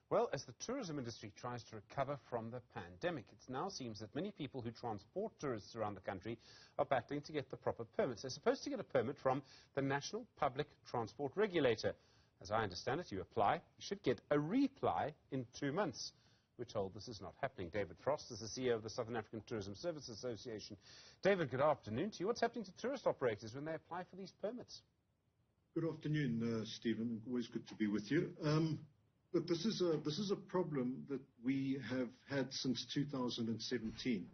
Well, as the tourism industry tries to recover from the pandemic, it now seems that many people who transport tourists around the country are battling to get the proper permits. They're supposed to get a permit from the National Public Transport Regulator. As I understand it, you apply, you should get a reply in 2 months. We're told this is not happening. David Frost is the CEO of the Southern African Tourism Services Association. David, good afternoon to you. What's happening to tourist operators when they apply for these permits? Good afternoon, Stephen. Always good to be with you. But this is a problem that we have had since 2017.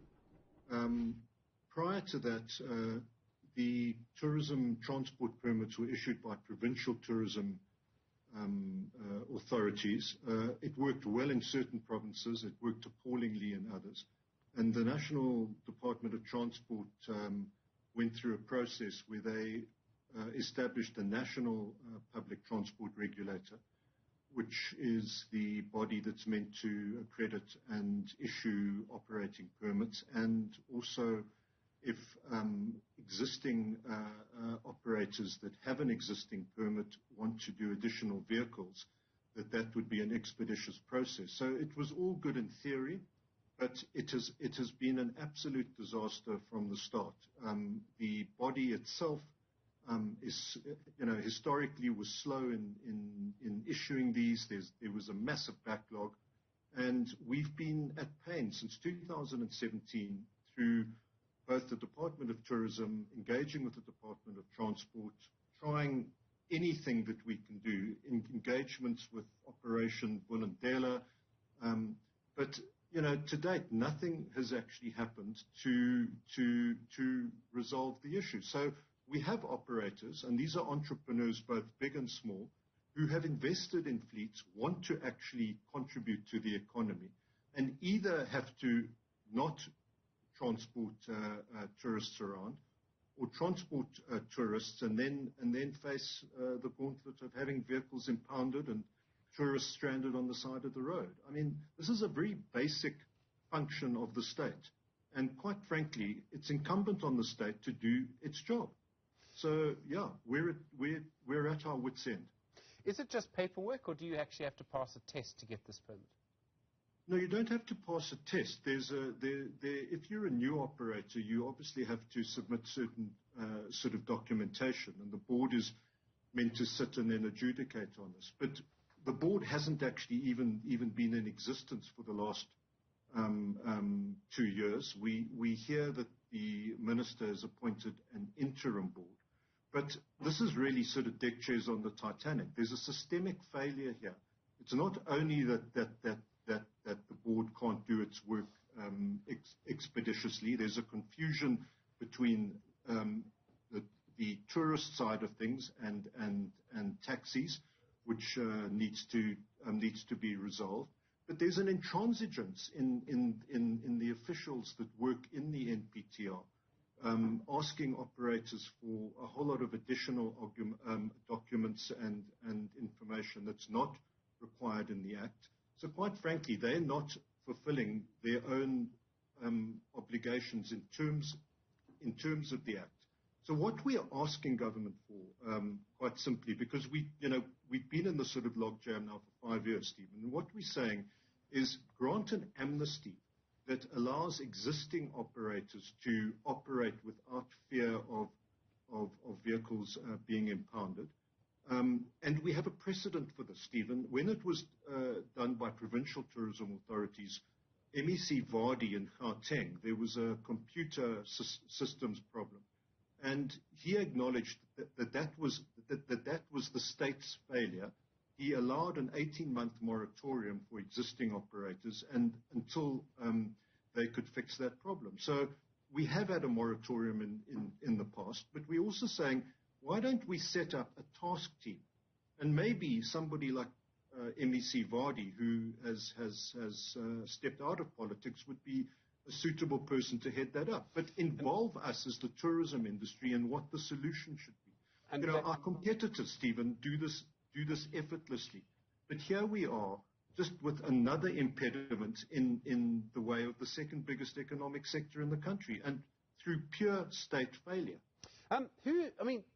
Prior to that, the tourism transport permits were issued by provincial tourism authorities. It worked well in certain provinces. It worked appallingly in others. And the National Department of Transport went through a process where they established a National Public Transport Regulator, which is the body that's meant to accredit and issue operating permits, and also if existing operators that have an existing permit want to do additional vehicles, that would be an expeditious process. So it was all good in theory, but it has been an absolute disaster from the start. The body itself historically was slow in issuing these. There was a massive backlog, and we've been at pains since 2017 through both the Department of Tourism, engaging with the Department of Transport, trying anything that we can do in engagements with Operation Vulindlela. But to date, nothing has actually happened to resolve the issue. So we have operators, and these are entrepreneurs, both big and small, who have invested in fleets, want to actually contribute to the economy, and either have to not transport tourists around, or transport tourists and then face the gauntlet of having vehicles impounded and tourists stranded on the side of the road. I mean, this is a very basic function of the state, and quite frankly, it's incumbent on the state to do its job. So, yeah, we're at our wits' end. Is it just paperwork, or do you actually have to pass a test to get this permit? No, you don't have to pass a test. If you're a new operator, you obviously have to submit certain sort of documentation, and the board is meant to sit and then adjudicate on this. But the board hasn't actually even been in existence for the last 2 years. We hear that the minister has appointed an interim board. But this is really sort of deck chairs on the Titanic. There's a systemic failure here. It's not only that the board can't do its work expeditiously. There's a confusion between the tourist side of things and taxis, which needs to be resolved. But there's an intransigence in the officials that work in the NPTR, asking operators for a whole lot of additional documents and information that's not required in the Act. So quite frankly, they're not fulfilling their own obligations in terms of the Act. So what we are asking government for, quite simply, because we've been in this sort of logjam now for 5 years, Stephen, and what we're saying is grant an amnesty that allows existing operators to operate without fear of vehicles being impounded. And we have a precedent for this, Stephen. When it was done by provincial tourism authorities, MEC Vardy in Gauteng, there was a computer systems problem. And he acknowledged that was the state's failure. He allowed an 18-month moratorium for existing operators and until they could fix that problem. So we have had a moratorium in the past, but we're also saying, why don't we set up a task team? And maybe somebody like MEC Vardy, who has stepped out of politics, would be a suitable person to head that up. But involve us as the tourism industry in what the solution should be. And our competitors, Stephen, do this effortlessly. But here we are, just with another impediment in the way of the second biggest economic sector in the country, and through pure state failure.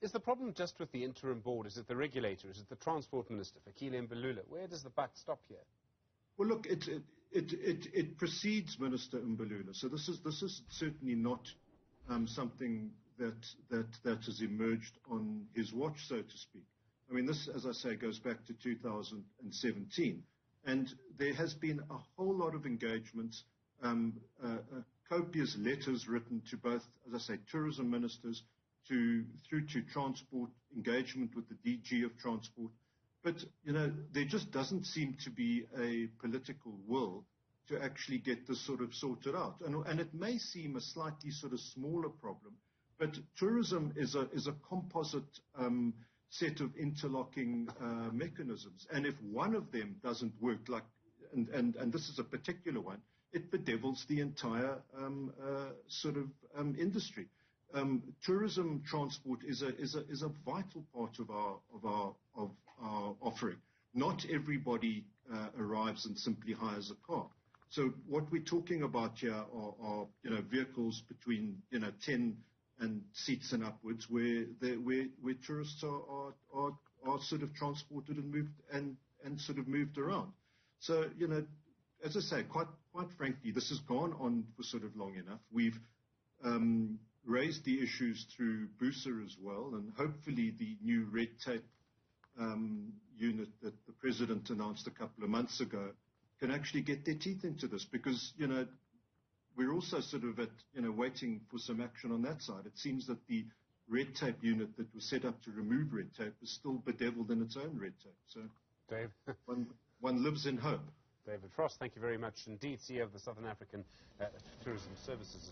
Is the problem just with the interim board? Is it the regulator? Is it the transport minister, Fikile Mbalula? Where does the buck stop here? Well, look, it precedes Minister Mbalula. So this is certainly not something that has emerged on his watch, so to speak. I mean, this, as I say, goes back to 2017. And there has been a whole lot of engagements, copious letters written to both, as I say, tourism ministers, through to transport, engagement with the DG of transport. But, there just doesn't seem to be a political will to actually get this sort of sorted out. And it may seem a slightly sort of smaller problem, but tourism is a composite set of interlocking mechanisms. And if one of them doesn't work, and this is a particular one, it bedevils the entire industry. Tourism transport is a vital part of our offering. Not everybody arrives and simply hires a car. So what we're talking about here are vehicles between 10 and seats and upwards, where tourists are sort of transported and moved and sort of moved around. So as I say, quite frankly, this has gone on for sort of long enough. We've raised the issues through BUSA as well, and hopefully the new red tape unit that the President announced a couple of months ago can actually get their teeth into this, because we're also sort of waiting for some action on that side. It seems that the red tape unit that was set up to remove red tape is still bedeviled in its own red tape. So Dave, one lives in hope. David Frost, thank you very much indeed, CEO of the Southern African Tourism Services